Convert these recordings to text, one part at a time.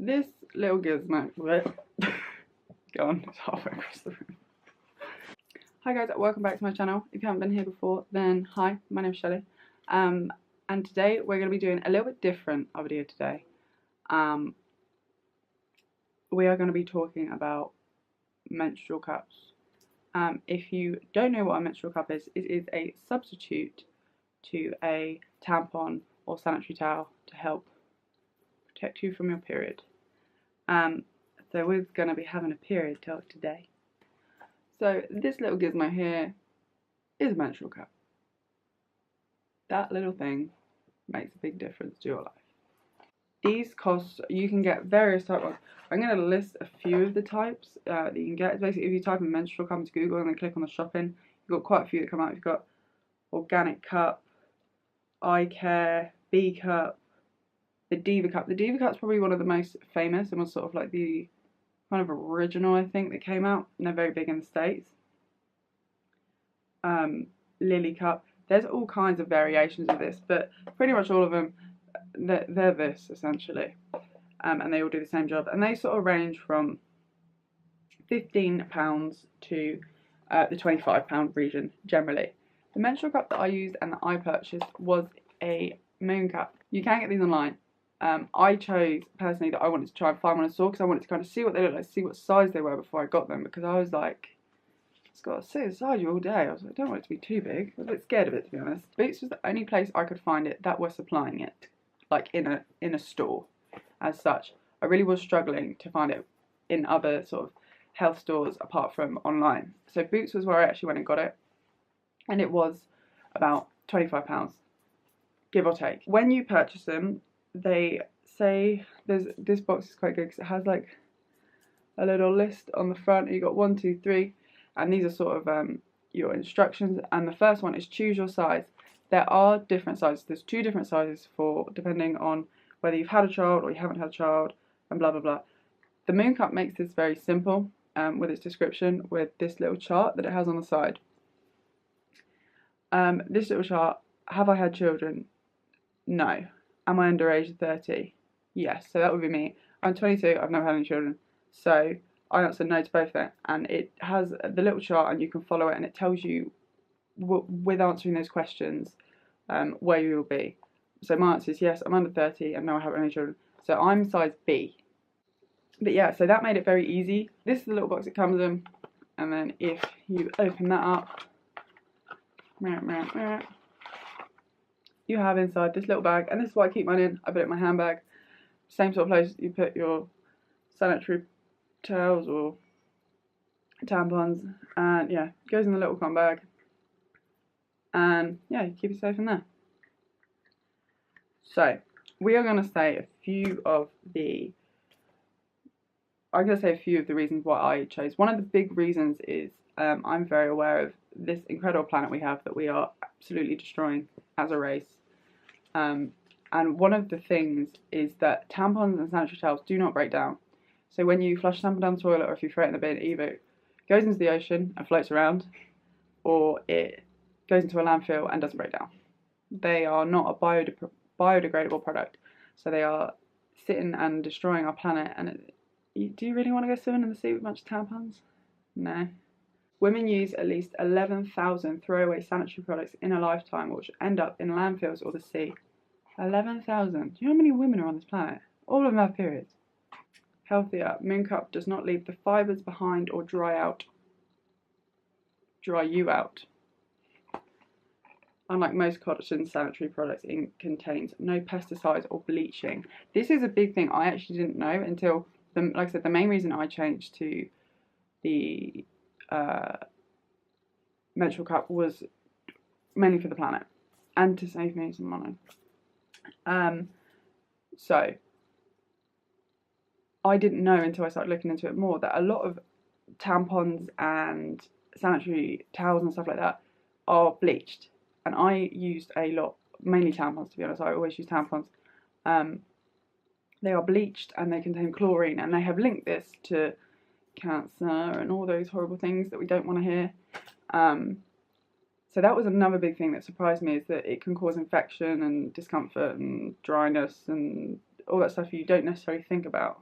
this little gizmo, go on, it's halfway across the room. Hi guys, welcome back to my channel. If you haven't been here before, then hi, my name's Shelley. And today we're going to be doing a little bit different of a video today. We are going to be talking about menstrual cups. If you don't know what a menstrual cup is, it is a substitute to a tampon or sanitary towel to help protect you from your period. So we're going to be having a period talk today. So this little gizmo here is a menstrual cup. That little thing makes a big difference to your life. These cost, you can get various types of, I'm going to list a few of the types that you can get. It's basically, if you type in menstrual cup into Google and then click on the shopping, you've got quite a few that come out. You've got organic cup, eye care, B cup, the Diva cup. The Diva cup's probably one of the most famous and was sort of like the kind of original, I think, that came out, and they're very big in the States. Lily cup. There's all kinds of variations of this, but pretty much all of them, they're this essentially, and they all do the same job, and they sort of range from £15 to the £25 region generally. The menstrual cup that I used and that I purchased was a Mooncup. You can get these online. I chose personally that I wanted to try and find one I saw because I wanted to kind of see what they look like, see what size they were before I got them, because I was like, it's got to sit inside you all day. I was like, I don't want it to be too big. I was a bit scared of it, to be honest. Boots was the only place I could find it that was supplying it, like in a store as such. I really was struggling to find it in other sort of health stores apart from online. So Boots was where I actually went and got it, and it was about £25, give or take. When you purchase them, they say this box is quite good because it has like a little list on the front. You got 1, 2, 3, and these are sort of your instructions. And the first one is choose your size. There are different sizes. There's 2 different sizes for depending on whether you've had a child or you haven't had a child, and blah blah blah. The Mooncup makes this very simple with its description, with this little chart that it has on the side. This little chart: have I had children? No. Am I under age of 30? Yes. So that would be me. I'm 22. I've never had any children. So I answered no to both of them. And it has the little chart, and you can follow it, and it tells you with answering those questions where you will be. So my answer is yes, I'm under 30 and no, I haven't had any children. So I'm size B. But yeah, so that made it very easy. This is the little box it comes in, and then if you open that up, you have inside this little bag, and this is why I keep mine in. I put it in my handbag, same sort of place you put your sanitary towels or tampons, and yeah, it goes in the little cotton bag, and yeah, you keep it safe in there. So we are going to say a few of the reasons why I chose. One of the big reasons is I'm very aware of this incredible planet we have that we are absolutely destroying as a race. And one of the things is that tampons and sanitary towels do not break down. So when you flush a tampon down the toilet, or if you throw it in the bin, either it goes into the ocean and floats around, or it goes into a landfill and doesn't break down. They are not a biodegradable product, so they are sitting and destroying our planet. And do you really want to go swimming in the sea with a bunch of tampons? No. Women use at least 11,000 throwaway sanitary products in a lifetime, which end up in landfills or the sea. 11,000. Do you know how many women are on this planet? All of them have periods. Healthier. Mooncup does not leave the fibres behind or dry you out. Unlike most cotton sanitary products, it contains no pesticides or bleaching. This is a big thing I actually didn't know until, like I said, the main reason I changed to the menstrual cup was mainly for the planet and to save me some money. So I didn't know until I started looking into it more that a lot of tampons and sanitary towels and stuff like that are bleached, and I used a lot, mainly tampons to be honest. I always use tampons. They are bleached and they contain chlorine, and they have linked this to cancer and all those horrible things that we don't want to hear. So that was another big thing that surprised me, is that it can cause infection and discomfort and dryness and all that stuff you don't necessarily think about.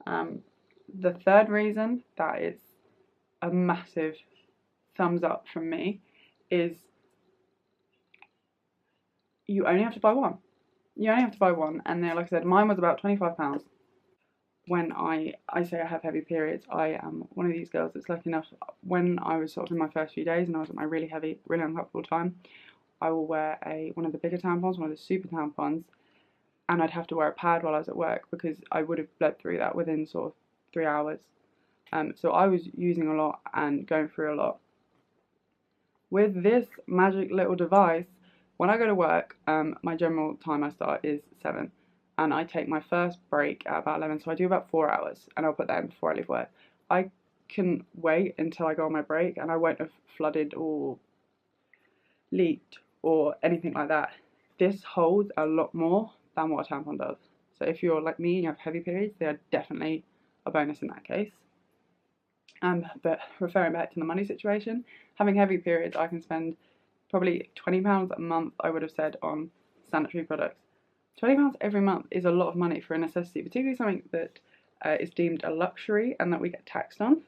The third reason that is a massive thumbs up from me is you only have to buy one. You only have to buy one, and then, like I said, mine was about £25. When I say I have heavy periods, I am one of these girls that's lucky enough, when I was sort of in my first few days and I was at my really heavy, really uncomfortable time, I will wear one of the bigger tampons, one of the super tampons, and I'd have to wear a pad while I was at work because I would have bled through that within sort of 3 hours. So I was using a lot and going through a lot. With this magic little device, when I go to work, my general time I start is 7, and I take my first break at about 11, so I do about 4 hours, and I'll put that in before I leave work. I can wait until I go on my break, and I won't have flooded or leaked or anything like that. This holds a lot more than what a tampon does. So if you're like me and you have heavy periods, they are definitely a bonus in that case. But referring back to the money situation, having heavy periods, I can spend probably £20 a month, I would have said, on sanitary products. £20 every month is a lot of money for a necessity, particularly something that is deemed a luxury and that we get taxed on.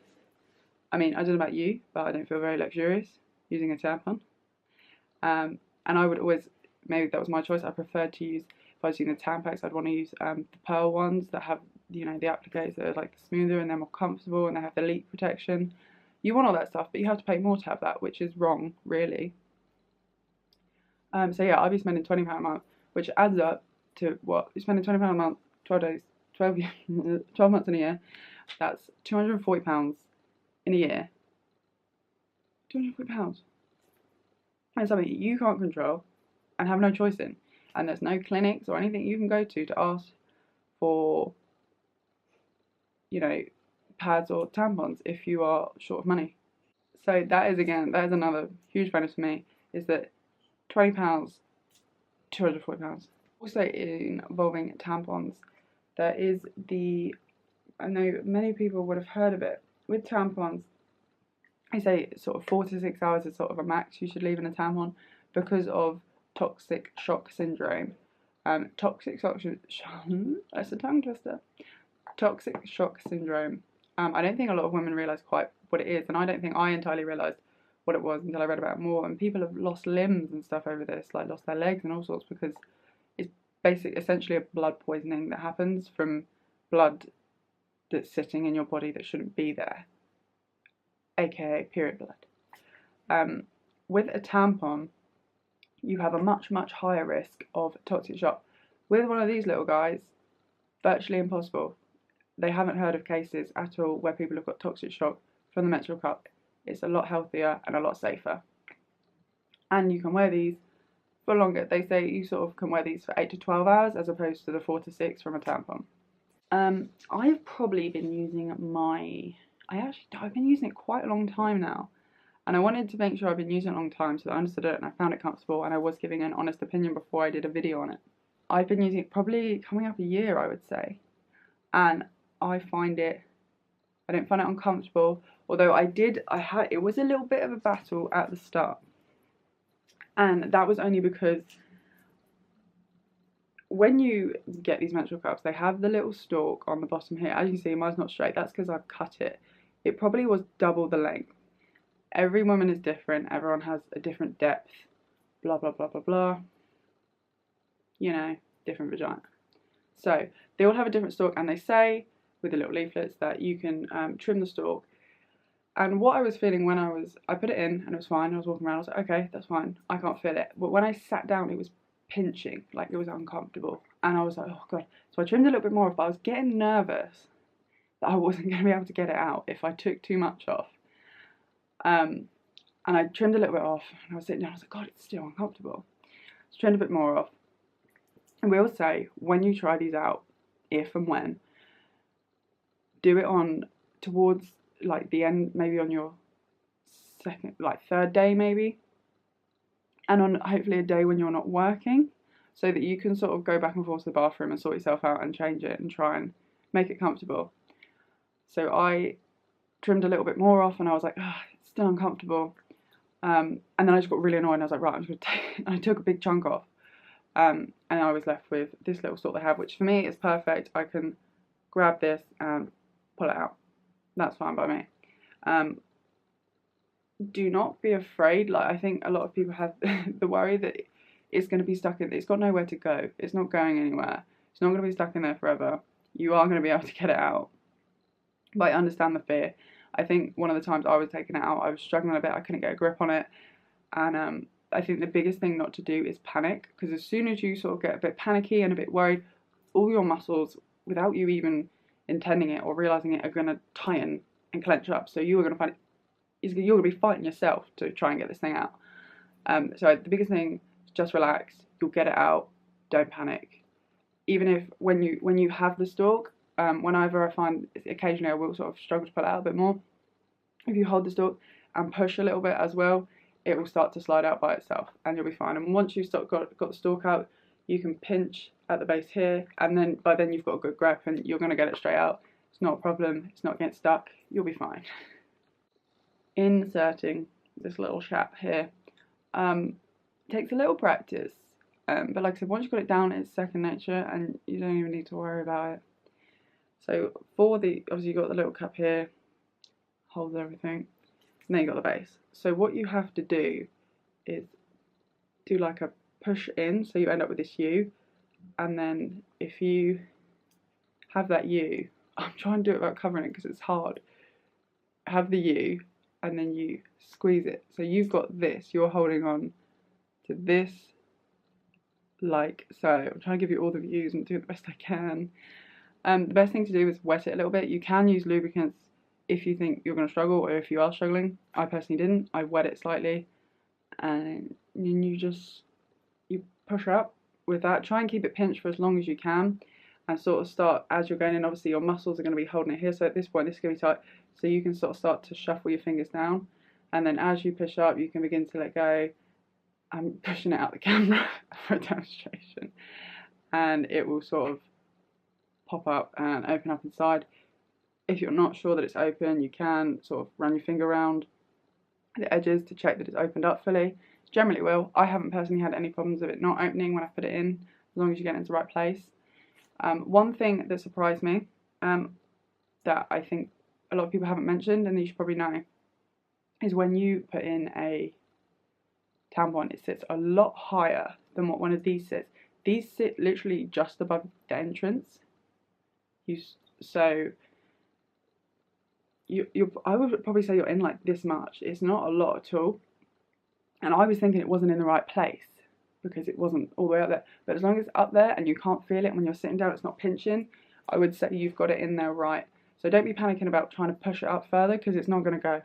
I mean, I don't know about you, but I don't feel very luxurious using a tampon. And I would always, maybe that was my choice, I preferred to use, if I was using the Tampax, I'd want to use the pearl ones that have, you know, the appliques that are like smoother and they're more comfortable and they have the leak protection. You want all that stuff, but you have to pay more to have that, which is wrong, really. So yeah, I'd be spending £20 a month, which adds up to what? You're spending £20 a month, 12 days, 12 months in a year. That's £240 in a year. £240. And something you can't control and have no choice in. And there's no clinics or anything you can go to ask for, you know, pads or tampons if you are short of money. So that is another huge bonus for me, is that £20, £240. Also involving tampons, there is I know many people would have heard of it. With tampons, I say sort of 4 to 6 hours is sort of a max you should leave in a tampon because of toxic shock syndrome. Toxic shock that's a tongue twister. Toxic shock syndrome. I don't think a lot of women realise quite what it is, and I don't think I entirely realised what it was until I read about it more. And people have lost limbs and stuff over this, like lost their legs and all sorts, because it's essentially a blood poisoning that happens from blood that's sitting in your body that shouldn't be there, aka period blood. With a tampon, you have a much, much higher risk of toxic shock. With one of these little guys, virtually impossible. They haven't heard of cases at all where people have got toxic shock from the menstrual cup. It's a lot healthier and a lot safer. And you can wear these for longer. They say you sort of can wear these for 8 to 12 hours as opposed to the 4 to 6 from a tampon. I've probably been using I've been using it quite a long time now. And I wanted to make sure I've been using it a long time so that I understood it and I found it comfortable and I was giving an honest opinion before I did a video on it. I've been using it probably coming up a year, I would say. And I don't find it uncomfortable, although it was a little bit of a battle at the start. And that was only because when you get these menstrual cups, they have the little stalk on the bottom here. As you can see, mine's not straight. That's because I've cut it. It probably was double the length. Every woman is different. Everyone has a different depth. Blah, blah, blah, blah, blah. You know, different vagina. So they all have a different stalk, and they say with the little leaflets that you can trim the stalk. And what I was feeling when I put it in and it was fine. I was walking around. I was like, okay, that's fine. I can't feel it. But when I sat down, it was pinching, like it was uncomfortable. And I was like, oh god. So I trimmed a little bit more off, but I was getting nervous that I wasn't going to be able to get it out if I took too much off. And I trimmed a little bit off, and I was sitting down, I was like, god, it's still uncomfortable. So I trimmed a bit more off. And we all say, when you try these out, if and when, do it on towards like the end, maybe on your third day maybe, and on hopefully a day when you're not working, so that you can sort of go back and forth to the bathroom and sort yourself out and change it and try and make it comfortable. So I trimmed a little bit more off, and I was like, it's still uncomfortable. And then I just got really annoyed, and I was like, right, I'm just going to take it. And I took a big chunk off. And I was left with this little stalk they have, which for me is perfect. I can grab this and pull it out. That's fine by me. Do not be afraid. Like, I think a lot of people have the worry that it's going to be stuck in, it's got nowhere to go. It's not going anywhere. It's not going to be stuck in there forever. You are going to be able to get it out. But I understand the fear. I think one of the times I was taking it out, I was struggling a bit. I couldn't get a grip on it. And I think the biggest thing not to do is panic. Because as soon as you sort of get a bit panicky and a bit worried, all your muscles, without you even intending it or realising it, are going to tighten and clench up. So you are going to find it, you're going to be fighting yourself to try and get this thing out. So the biggest thing is just relax. You'll get it out. Don't panic. Even if when you have the stalk, whenever I find occasionally I will sort of struggle to pull it out a bit more. If you hold the stalk and push a little bit as well, it will start to slide out by itself, and you'll be fine. And once you've got the stalk out, you can pinch at the base here, and then by then you've got a good grip, and you're going to get it straight out. It's not a problem. It's not getting stuck. You'll be fine. Inserting this little chap here takes a little practice, but like I said, once you've got it down, it's second nature, and you don't even need to worry about it. So for the, obviously you've got the little cup here, holds everything, and then you've got the base. So what you have to do is do like a push in, so you end up with this U, and then if you have that U, I'm trying to do it without covering it because it's hard, have the U, and then you squeeze it. So you've got this, you're holding on to this like so. I'm trying to give you all the views and do the best I can. The best thing to do is wet it a little bit. You can use lubricants if you think you're going to struggle, or if you are struggling. I personally didn't. I wet it slightly, and then you push up with that. Try and keep it pinched for as long as you can, and sort of start as you're going in. Obviously your muscles are going to be holding it here, so at this point this is going to be tight, so you can sort of start to shuffle your fingers down, and then as you push up you can begin to let go. I'm pushing it out the camera for a demonstration, and it will sort of pop up and open up inside. If you're not sure that it's open, you can sort of run your finger around the edges to check that it's opened up fully. Generally will. I haven't personally had any problems with it not opening when I put it in, as long as you get it into the right place. One thing that surprised me, that I think a lot of people haven't mentioned, and you should probably know, is when you put in a tampon, it sits a lot higher than what one of these sits. These sit literally just above the entrance. I would probably say you're in like this much. It's not a lot at all. And I was thinking it wasn't in the right place because it wasn't all the way up there. But as long as it's up there and you can't feel it when you're sitting down, it's not pinching, I would say you've got it in there right. So don't be panicking about trying to push it up further, because it's not going to go.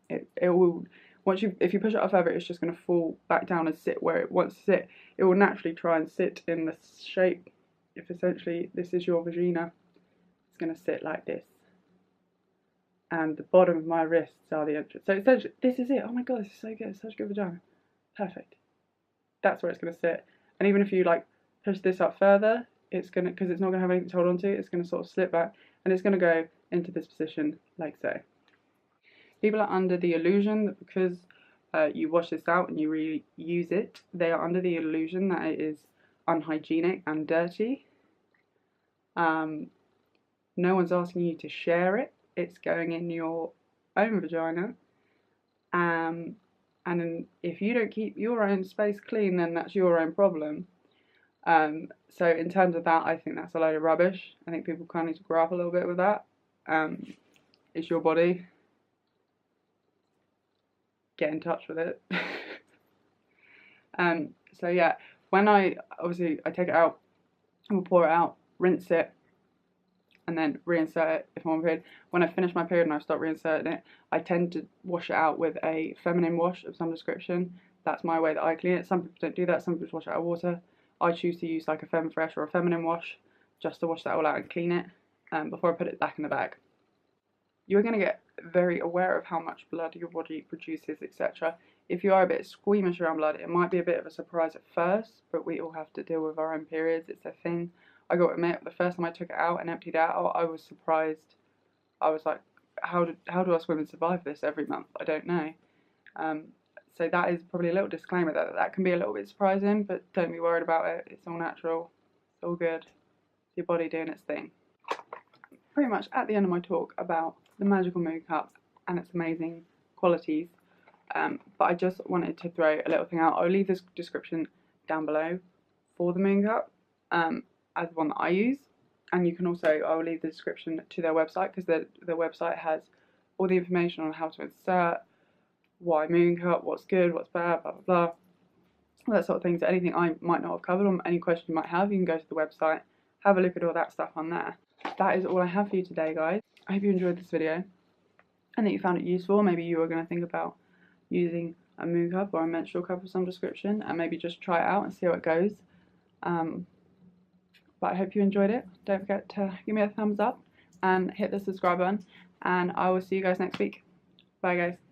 It will, if you push it up further, it's just going to fall back down and sit where it wants to sit. It will naturally try and sit in the shape. If essentially this is your vagina, it's going to sit like this. And the bottom of my wrists are the entrance. So essentially, this is it. Oh my god, this is so good. It's such a good vagina. Perfect. That's where it's going to sit. And even if you like push this up further, it's going to, because it's not going to have anything to hold on to, it's going to sort of slip back, and it's going to go into this position like so. People are under the illusion that because you wash this out and you reuse it, they are under the illusion that it is unhygienic and dirty. No one's asking you to share it. It's going in your own vagina, and if you don't keep your own space clean, then that's your own problem. So in terms of that, I think that's a load of rubbish. I think people kind of need to grow up a little bit with that. It's your body. Get in touch with it. So yeah, when I take it out, I will pour it out, rinse it, and then reinsert it if I'm on period. When I finish my period and I start reinserting it, I tend to wash it out with a feminine wash of some description. That's my way that I clean it. Some people don't do that. Some people wash it out of water. I choose to use like a Femme Fresh or a feminine wash just to wash that all out and clean it before I put it back in the bag. You're going to get very aware of how much blood your body produces, etc. If you are a bit squeamish around blood, it might be a bit of a surprise at first, but we all have to deal with our own periods. It's a thing. I got to admit, the first time I took it out and emptied it out, I was surprised. I was like, how do us women survive this every month? I don't know. So that is probably a little disclaimer that can be a little bit surprising, but don't be worried about it. It's all natural. It's all good. It's your body doing its thing. pretty much at the end of my talk about the magical Mooncup and its amazing qualities. But I just wanted to throw a little thing out. I'll leave this description down below for the Mooncup as one that I use. And you can also, I'll leave the description to their website, because their website has all the information on how to insert, why Mooncup, what's good, what's bad, blah, blah, blah. All that sort of thing. So anything I might not have covered, or any question you might have, you can go to the website, have a look at all that stuff on there. That is all I have for you today, guys. I hope you enjoyed this video and that you found it useful. Maybe you are going to think about using a Mooncup or a menstrual cup of some description, and maybe just try it out and see how it goes. But I hope you enjoyed it. Don't forget to give me a thumbs up and hit the subscribe button, and I will see you guys next week. Bye, guys.